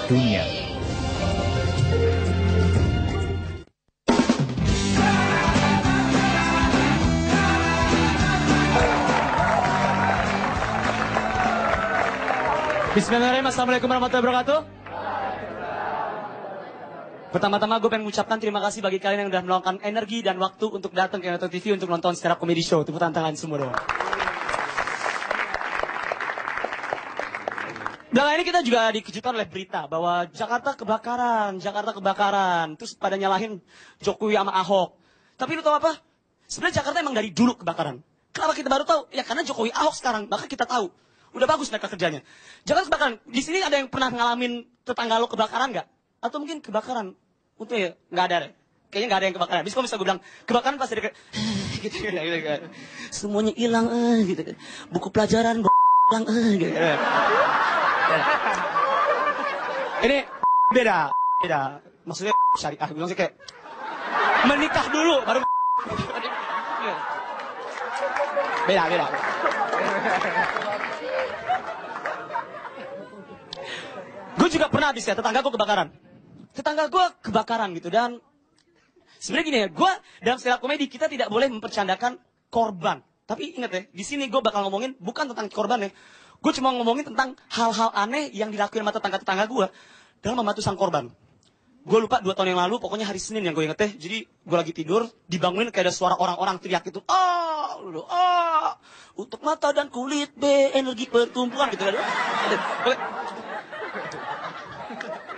dunia. Bismillahirrahmanirrahim. Assalamualaikum warahmatullahi wabarakatuh. Pertama-tama gue pengen mengucapkan terima kasih bagi kalian yang sudah meluangkan energi dan waktu untuk datang ke Nato TV untuk nonton stand up comedy show. Tepuk tangan semua dong. Belakangan ini kita juga dikejutkan oleh berita bahwa Jakarta kebakaran. Terus pada nyalahin Jokowi sama Ahok. Tapi lu tahu apa? Sebenarnya Jakarta emang dari dulu kebakaran. Kenapa kita baru tahu? Ya karena Jokowi Ahok sekarang, maka kita tahu. Udah bagus mereka kerjanya. Jakarta kebakaran. Di sini ada yang pernah ngalamin tetangga lo kebakaran nggak? Atau mungkin kebakaran? Untuk ya nggak ada deh. Kayaknya nggak ada yang kebakaran. Bisa kalau misalnya gue bilang kebakaran pasti ada kayak gitu, gitu. Semuanya hilang gitu. Buku pelajaran hilang gitu. Ini beda. Maksudnya syariah. Bilang sih kayak menikah dulu baru. Beda. Gue juga pernah habis ya, tetangga gue kebakaran gitu. Dan sebenarnya gini ya, gue dalam stand up komedi kita tidak boleh mempercandakan korban. Tapi ingat ya, di sini gue bakal ngomongin bukan tentang korban ya. Gue cuma ngomongin tentang hal-hal aneh yang dilakuin sama tetangga-tetangga gue dalam membantu sang korban. Gue lupa 2 tahun yang lalu, pokoknya hari Senin yang gue inget ya. Jadi gue lagi tidur, dibangunin kayak ada suara orang-orang teriak gitu. Untuk mata dan kulit B, energi pertumbuhan gitu.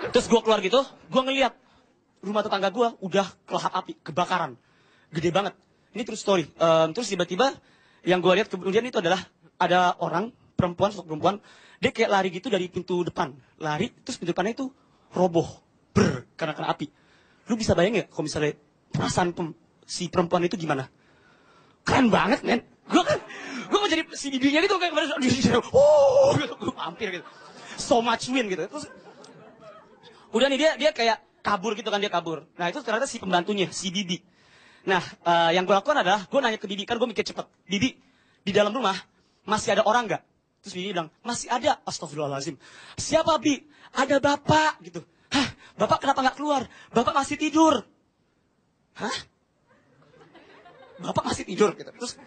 Terus gue keluar gitu, gue ngeliat rumah tetangga gue udah kelahap api, kebakaran. Gede banget. Ini true story. Terus tiba-tiba yang gue lihat kemudian itu adalah ada orang, sosok perempuan, dia kayak lari gitu dari pintu depan. Lari, terus pintu depannya itu roboh. Karena kena api. Lu bisa bayangin gak kalau misalnya perasaan si perempuan itu gimana? Keren banget, men. Gue mau jadi si bibinya gitu kayak kemarin. Gitu, gue mampir gitu. So much win gitu. Terus udah nih dia kayak kabur gitu kan, dia kabur. Nah itu ternyata si pembantunya, si Bibi. Nah yang gue lakukan adalah gue nanya ke Bibi, kan gue mikir cepet. Bibi, di dalam rumah masih ada orang nggak? Terus Bibi bilang, masih ada. Astagfirullahaladzim. Siapa Bi? Ada bapak gitu. Hah? Bapak kenapa nggak keluar? Bapak masih tidur. Hah? Bapak masih tidur gitu. Terus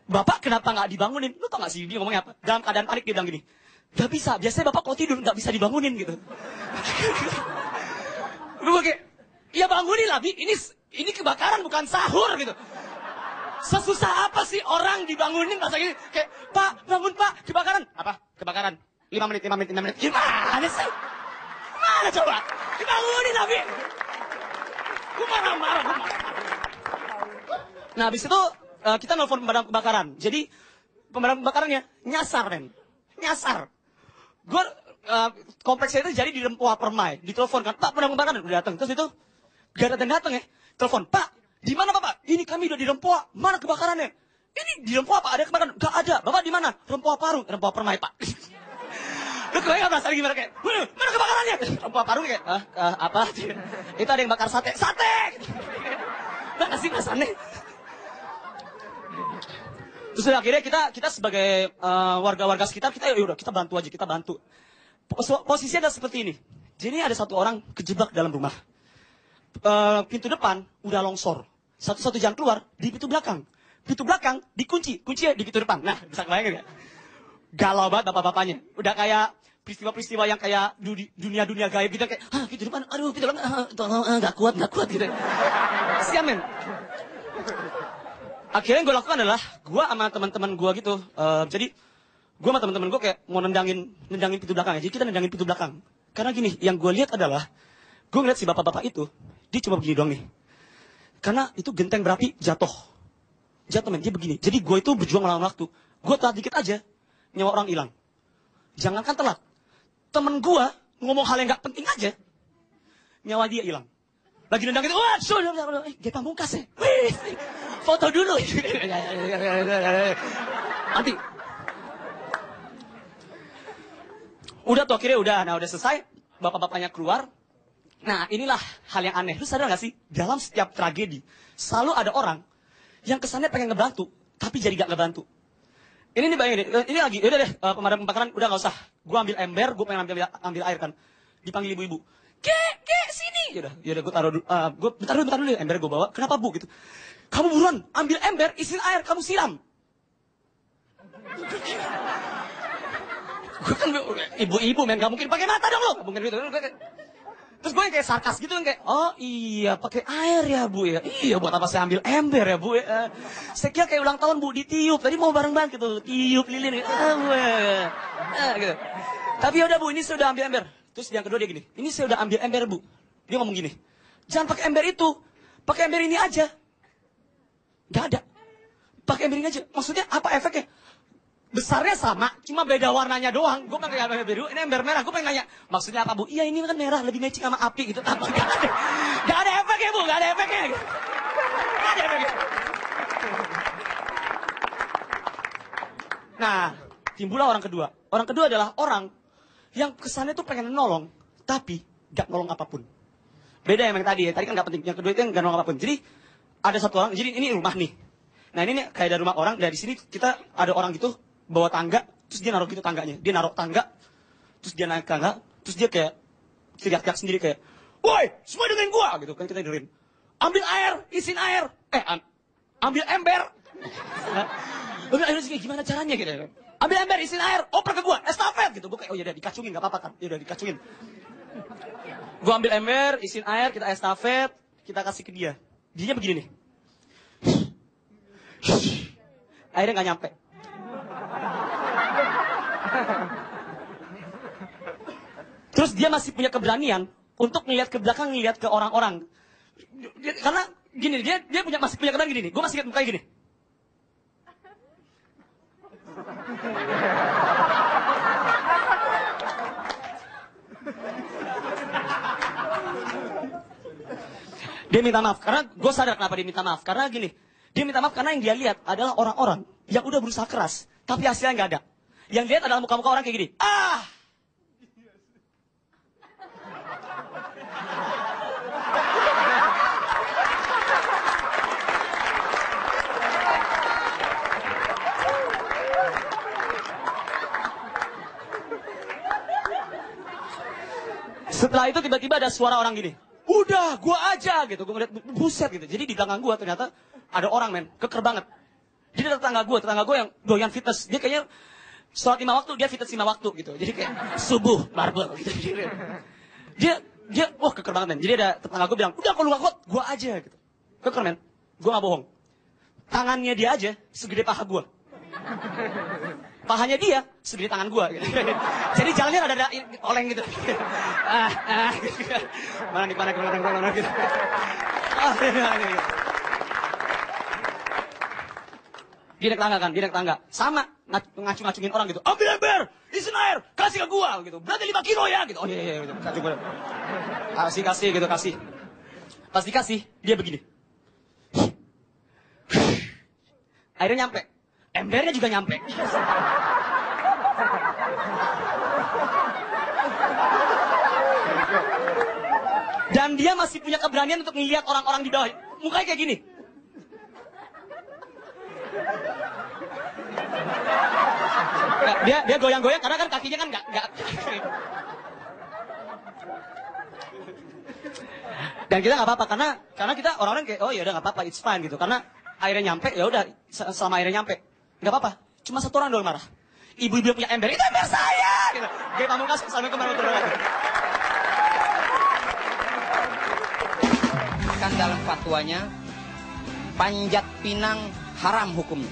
bapak kenapa nggak dibangunin? Lu tau nggak sih Bibi ngomongnya apa? Dalam keadaan panik dia bilang gini, gak bisa, biasanya bapak kalau tidur gak bisa dibangunin gitu. Gue kayak, ya bangunin lah Bi, ini kebakaran bukan sahur gitu. Sesusah apa sih orang dibangunin masa gini? Kayak, Pak, bangun Pak, kebakaran. Apa? Kebakaran. 5 menit. Gimana sih? Mana coba? Dibangunin lah Bi. Gue marah-marah. Nah habis itu kita nelfon pemadam kebakaran. Jadi pemadam kebakarannya nyasar men. Nyasar. Gue kompleksnya itu jadi di Rempoa Permai. Ditelepon kan, Pak pemadam kebakaran udah datang. Terus itu gak datang ya. Telepon, Pak, di mana Bapak? Ini kami udah di Rempoa. Mana kebakarannya? Ini di Rempoa Pak, ada kebakaran? Gak ada. Bapak di mana? Rempoa Parung, Rempoa Permai Pak. Lu kebayang gak rasanya gimana kayak, mana kebakarannya? Rempoa Parung kayak, apa? Itu ada yang bakar sate. Nah kasih rasanya. Terus akhirnya kita sebagai warga-warga sekitar kita bantu aja, kita bantu. Posisinya ada seperti ini. Jadi ada satu orang kejebak dalam rumah. Pintu depan udah longsor. Satu jalan keluar di pintu belakang. Pintu belakang dikunci, kuncinya di pintu depan. Nah, bisa kebayang gak? Galau banget bapak-bapaknya. Udah kayak peristiwa-peristiwa yang kayak dunia gaib gitu kayak, pintu depan, aduh pintu belakang, gak kuat gitu. Sian men. Akhirnya yang gue lakukan adalah, gue sama teman-teman gue gitu, jadi gue sama teman-teman gue kayak mau nendangin pintu belakang. Jadi kita nendangin pintu belakang. Karena gini, yang gue lihat adalah, gue ngeliat si bapak-bapak itu, dia cuma begini doang nih. Karena itu genteng berapi jatuh men, dia begini. Jadi gue itu berjuang melawan waktu. Gue telat dikit aja, nyawa orang hilang. Jangankan telat, temen gue ngomong hal yang gak penting aja, nyawa dia hilang. Lagi nendang itu, wah, dia Pamungkas ya. Wih, foto dulu. Nanti. Udah tuh akhirnya udah selesai. Bapak-bapaknya keluar. Nah inilah hal yang aneh. Lu sadar gak sih? Dalam setiap tragedi, selalu ada orang yang kesannya pengen ngebantu, tapi jadi gak ngebantu. Ini nih bayangin, ini lagi, udah deh, pemadam kebakaran, udah gak usah. Gue ambil ember, gue pengen ambil air kan. Dipanggil ibu-ibu. Kek, sini. Yaudah, gue taruh dulu. Bentar dulu, ember gue bawa. Kenapa bu? Gitu. Kamu buruan, ambil ember, isiin air, kamu siram. Gue kan ibu-ibu men, gak mungkin pakai mata dong lo. Gak mungkin gitu. Terus gue kayak sarkas gitu kan kayak, oh iya pakai air ya bu ya. Iya buat apa saya ambil ember ya bu ya. Saya kira kayak ulang tahun bu ditiup. Tadi mau bareng-bareng gitu, tiup lilin gitu. Gitu. Tapi yaudah bu, ini saya udah ambil ember. Terus yang kedua dia gini, ini saya udah ambil ember bu. Dia ngomong gini, jangan pakai ember itu, pakai ember ini aja. Gak ada. Pakai ember ini aja. Maksudnya apa efeknya? Besarnya sama, cuma beda warnanya doang. Gue pakai ember biru, ini ember merah. Gue pengen nanya, maksudnya apa bu? Iya ini kan merah, lebih matching sama api gitu. Apa? Gak ada efeknya bu, gak ada efeknya. Gak ada efeknya. Nah, timbullah orang kedua. Orang kedua adalah orang yang kesannya tuh pengen nolong, tapi gak nolong apapun. Beda yang tadi ya, tadi kan gak penting. Yang kedua itu yang gak nolong apapun. Jadi, ada satu orang, jadi ini rumah nih. Nah ini nih, kayak dari rumah orang, dari sini kita ada orang gitu, bawa tangga, terus dia naruh gitu tangganya. Dia naruh tangga, terus dia naik tangga, terus dia kayak teriak-teriak sendiri kayak, woi, semua dengerin gua! Gitu kan kita dengerin. Ambil air, isin air. Ambil ember. Ambil air, gimana caranya gitu. Ambil ember, isin air, oper ke gua, estafet gitu. Gua kayak, oh ya udah dikacungin, gak apa-apa kan. Ya udah dikacungin. Gua ambil ember, isin air, kita estafet, kita kasih ke dia. Dianya begini nih. Akhirnya gak nyampe. Terus dia masih punya keberanian untuk ngeliat ke belakang, ngeliat ke orang-orang. Karena gini, dia masih punya keberanian gini nih. Gue masih ingat mukanya gini. Dia minta maaf, karena gue sadar kenapa dia minta maaf. Karena gini, dia minta maaf karena yang dia lihat adalah orang-orang yang udah berusaha keras, tapi hasilnya nggak ada. Yang dia lihat adalah muka-muka orang kayak gini. Setelah itu tiba-tiba ada suara orang gini. Udah, gua aja gitu. Gua ngeliat, buset gitu. Jadi di belakang gua ternyata ada orang men, keker banget. Jadi tetangga gua yang doyan fitness. Dia kayaknya sholat 5 waktu, dia fitness 5 waktu gitu. Jadi kayak subuh, barbel gitu. Dia, wah keker banget men. Jadi ada tetangga gua bilang, udah kalau gak kuat, gua aja gitu. Keker men, gua gak bohong. Tangannya dia aja segede paha gua. Pahanya dia segede tangan gua gitu. Jadi jalannya ada oleng gitu. Mana gitu. Dia naik tangga. Sama ngacung-ngacungin orang gitu. Ambil ember, isin air, kasih ke gua gitu. Berarti 5 kilo ya gitu. Oh iya gitu. Kasih gitu, kasih. Pas dikasih, dia begini. Akhirnya nyampe. Embernya juga nyampe. Dan dia masih punya keberanian untuk melihat orang-orang di bawah. Mukanya kayak gini. Dia goyang-goyang karena kan kakinya kan nggak. Dan kita nggak apa-apa karena kita orang-orang kayak oh ya udah nggak apa-apa, it's fine gitu. Karena airnya nyampe ya udah selama airnya nyampe. Gak apa-apa, cuma satu orang doang marah. Ibu-ibu yang punya ember, itu ember saya! Gitu. Kayak Pamungkas, sampai kemana itu. Kan dalam fatwanya, panjat pinang haram hukumnya.